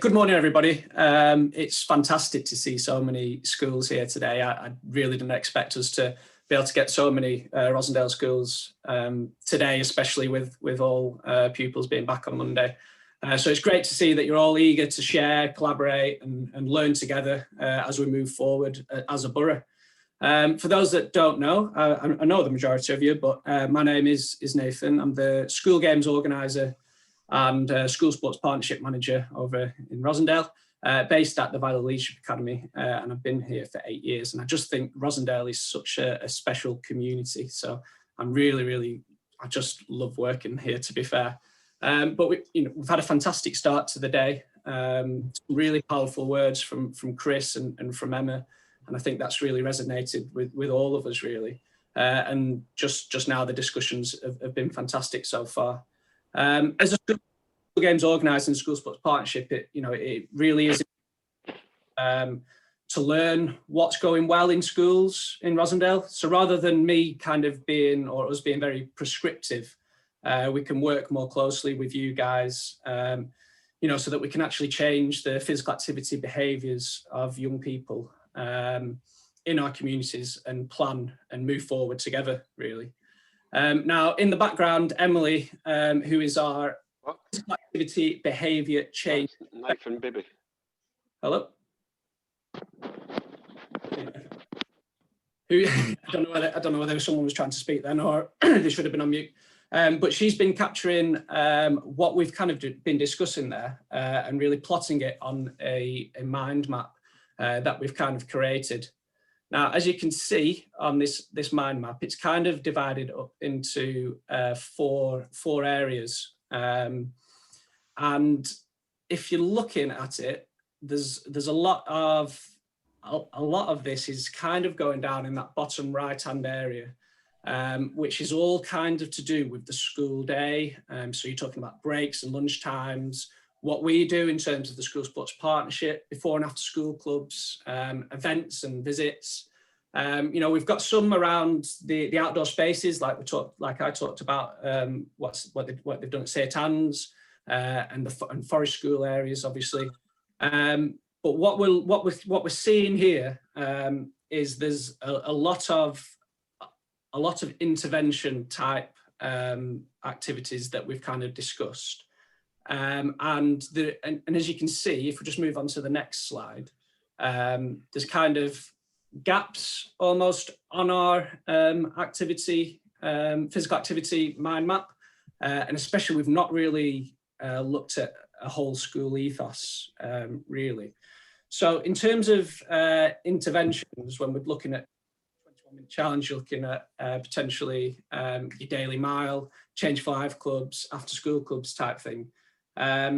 Good morning, everybody. It's fantastic to see so many schools here today. I really didn't expect us to be able to get so many Rosendale schools today, especially with all pupils being back on Monday. So it's great to see that you're all eager to share, collaborate and learn together as we move forward as a borough. For those that don't know, I know the majority of you, but my name is Nathan. I'm the school games organiser and School Sports Partnership Manager over in Rosendale, based at the Valley Leadership Academy, and I've been here for 8 years. And I just think Rosendale is such a special community. So I'm I just love working here, to be fair. But we've had a fantastic start to the day. Really powerful words from Chris and from Emma, and I think that's really resonated with all of us, really. And just now, the discussions have been fantastic so far. As a school games organised in School Sports Partnership, it really is to learn what's going well in schools in Rosendale. So rather than me kind of us being very prescriptive, we can work more closely with you guys, so that we can actually change the physical activity behaviours of young people in our communities and plan and move forward together, really. Now, in the background, Emily, who is our physical activity behaviour change. Nathan, Bibby. Hello. I don't know whether someone was trying to speak then or they should have been on mute. But she's been capturing what we've kind of been discussing there and really plotting it on a mind map that we've kind of created. Now, as you can see on this mind map, it's kind of divided up into four areas. And if you're looking at it, there's a lot of this is kind of going down in that bottom right-hand area, which is all kind of to do with the school day. So you're talking about breaks and lunch times, what we do in terms of the School Sports Partnership, before and after school clubs, events and visits. We've got some around the outdoor spaces, like I talked about, what they've done at St Anne's and Forest School areas, obviously. But what we're seeing here is there's a lot of intervention type activities that we've kind of discussed. And as you can see, if we just move on to the next slide, there's kind of gaps almost on our physical activity mind map, and especially we've not really looked at a whole school ethos, really. So in terms of interventions, when we're looking at 21-minute challenge, you're looking at potentially your daily mile, change for life clubs, after school clubs type thing. I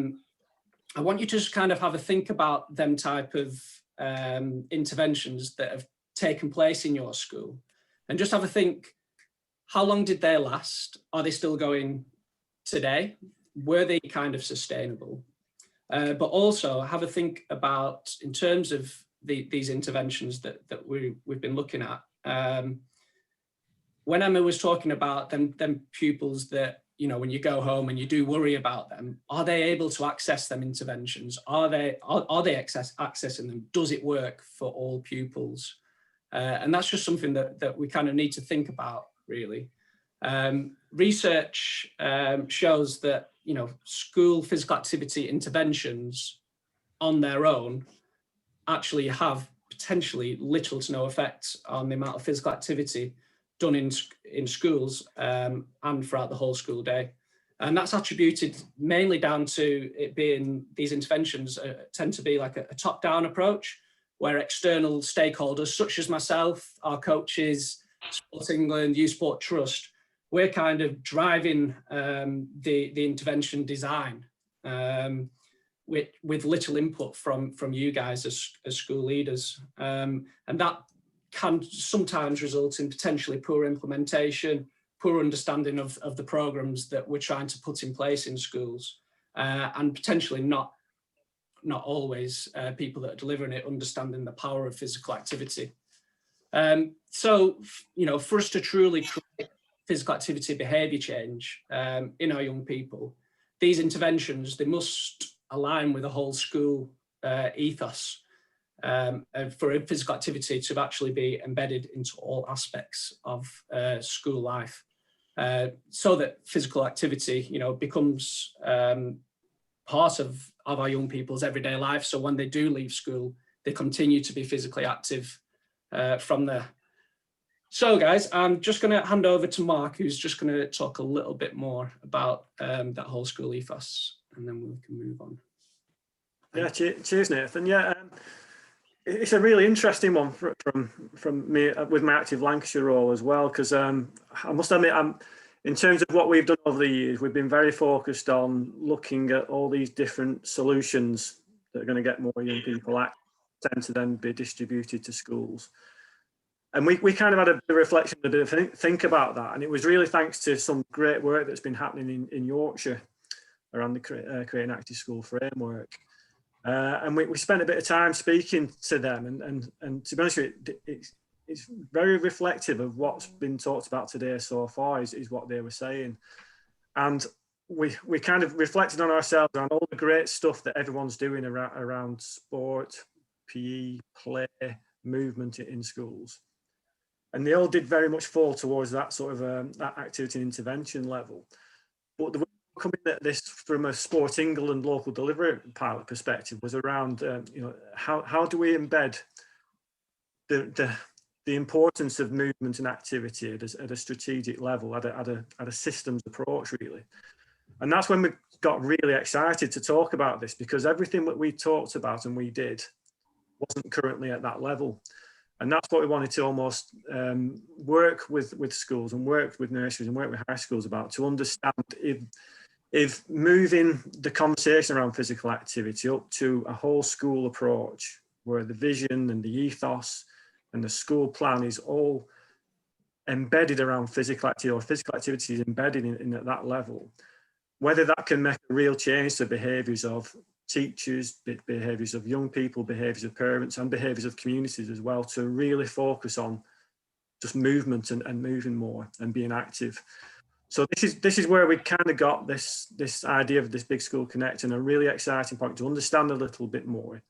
want you to just kind of have a think about them type of interventions that have taken place in your school, and just have a think, how long did they last? Are they still going today? Were they kind of sustainable? But also have a think about, in terms of these interventions that we've been looking at, when Emma was talking about them pupils that, when you go home and you do worry about them, are they able to access them interventions? Are they accessing them? Does it work for all pupils? And that's just something that we kind of need to think about, really. Research shows that, school physical activity interventions on their own actually have potentially little to no effect on the amount of physical activity done in schools and throughout the whole school day. And that's attributed mainly down to it being, these interventions tend to be like a top-down approach, where external stakeholders such as myself, our coaches, Sport England, Youth Sport Trust, we're kind of driving the intervention design with little input from you guys as school leaders. And that can sometimes result in potentially poor implementation, poor understanding of the programs that we're trying to put in place in schools, and potentially not always people that are delivering it understanding the power of physical activity. So, for us to truly create physical activity behaviour change in our young people, these interventions, they must align with the whole school ethos, and for physical activity to actually be embedded into all aspects of school life, so that physical activity, becomes part of our young people's everyday life. So when they do leave school, they continue to be physically active from there. So guys, I'm just going to hand over to Mark, who's just going to talk a little bit more about that whole school ethos, and then we can move on. Yeah, cheers, Nathan. Yeah, it's a really interesting one from me with my Active Lancashire role as well, because I must admit, in terms of what we've done over the years, we've been very focused on looking at all these different solutions that are going to get more young people active, tend to then be distributed to schools. And we kind of had a bit of reflection, a bit of think about that. And it was really thanks to some great work that's been happening in Yorkshire around the Creating Active School framework. And we spent a bit of time speaking to them. And to be honest with you, it's very reflective of what's been talked about today so far, is what they were saying. And we kind of reflected on ourselves, on all the great stuff that everyone's doing around sport, PE, play, movement in schools. And they all did very much fall towards that sort of that activity and intervention level. But the way we're coming at this from a Sport England local delivery pilot perspective was around, how do we embed the importance of movement and activity at a strategic level, at a systems approach, really. And that's when we got really excited to talk about this, because everything that we talked about and we did wasn't currently at that level. And that's what we wanted to almost work with schools and work with nurseries and work with high schools about, to understand if moving the conversation around physical activity up to a whole school approach, where the vision and the ethos and the school plan is all embedded around physical activity, or physical activity is embedded in at that level, whether that can make a real change to behaviours of teachers, behaviours of young people, behaviours of parents, and behaviours of communities as well, to really focus on just movement and moving more and being active. So this is where we kind of got this idea of this Big School Connect, and a really exciting point to understand a little bit more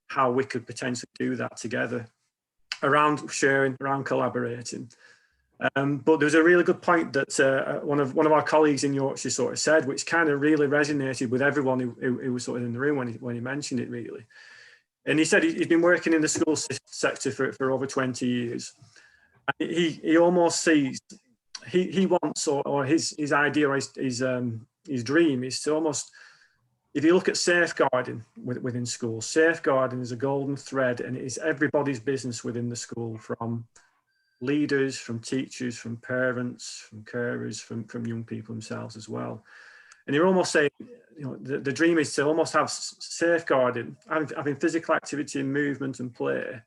how we could potentially do that together, around sharing, around collaborating. But there was a really good point that one of our colleagues in Yorkshire sort of said, which kind of really resonated with everyone who was sort of in the room when he mentioned it, really. And he said he's been working in the school sector for over 20 years. And he almost sees, he wants, or his idea, or his dream is to almost, if you look at safeguarding within schools, safeguarding is a golden thread, and it is everybody's business within the school, from leaders, from teachers, from parents, from carers, from young people themselves as well. And you're almost saying, the dream is to almost have safeguarding, having physical activity and movement and play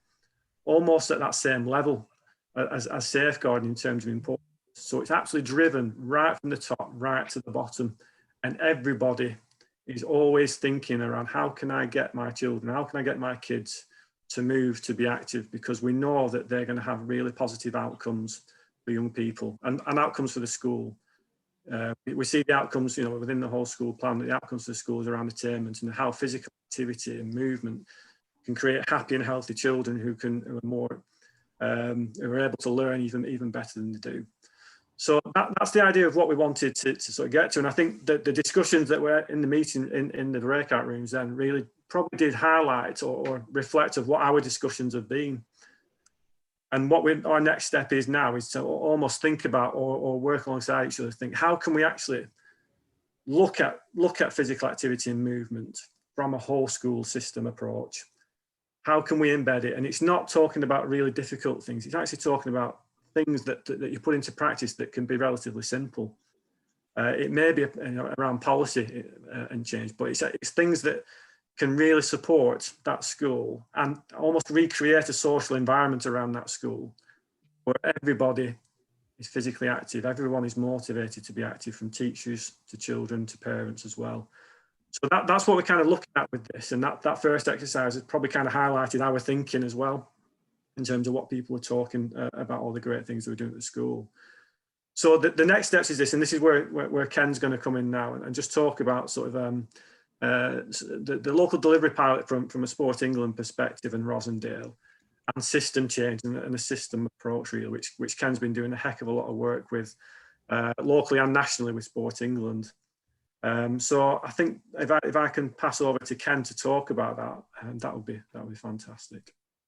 almost at that same level as safeguarding in terms of importance. So it's actually driven right from the top, right to the bottom. And everybody is always thinking around, how can I get my children, how can I get my kids to move, to be active, because we know that they're going to have really positive outcomes for young people and outcomes for the school. We see the outcomes, within the whole school plan, the outcomes for the schools around attainment, and how physical activity and movement can create happy and healthy children who are more, who are able to learn even better than they do. So that's the idea of what we wanted to sort of get to. And I think that the discussions that were in the meeting in the breakout rooms then really probably did highlight or reflect of what our discussions have been. And what our next step is now is to almost think about or work alongside each other, think, how can we actually look at physical activity and movement from a whole school system approach? How can we embed it? And it's not talking about really difficult things. It's actually talking about things that you put into practice that can be relatively simple. It may be around policy and change, but it's things that can really support that school and almost recreate a social environment around that school where everybody is physically active, everyone is motivated to be active, from teachers to children to parents as well. So that's what we're kind of looking at with this, and that first exercise has probably kind of highlighted our thinking as well in terms of what people are talking about, all the great things that we're doing at the school. So the next steps is this, and this is where Ken's going to come in now and just talk about sort of the local delivery pilot from a Sport England perspective and Rosendale, and system change and a system approach really, which Ken's been doing a heck of a lot of work with locally and nationally with Sport England. So I think if I can pass over to Ken to talk about that, that would be fantastic.